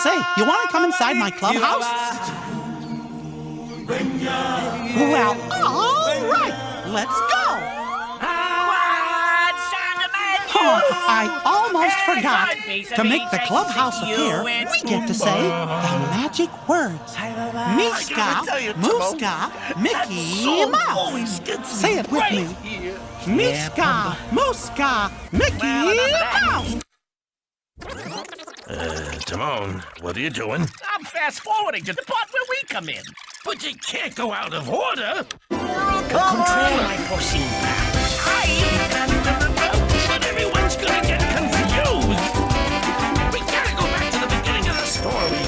Say, you want to come inside my clubhouse? Well, all right, let's go. Oh, I almost forgot. To make the clubhouse appear, we get to say the magic words. Miska, Muska, Mickey Mouse. Say it with me. Miska, Muska, Mickey Mouse. Timon, what are you doing? I'm fast-forwarding to the part where we come in. But you can't go out of order. Control my proceed. But everyone's gonna get confused. We gotta go back to the beginning of the story.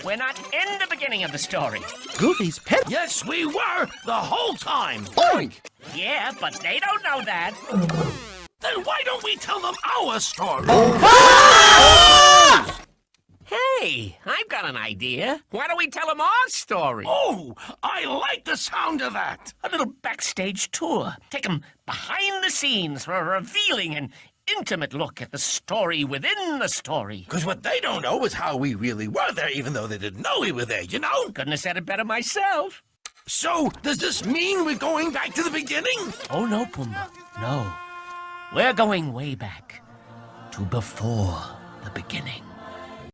We're not in the beginning of the story. Goofy's pet. Yes, we were the whole time. Oink! Yeah, but they don't know that. Then why don't we tell them our story? Hey, I've got an idea. Why don't we tell them our story? Oh, I like the sound of that. A little backstage tour. Take them behind the scenes for a revealing and intimate look at the story within the story. Because what they don't know is how we really were there, even though they didn't know we were there, you know? Couldn't have said it better myself. So, does this mean we're going back to the beginning? Oh, no, Pumbaa. No. We're going way back to before the beginning.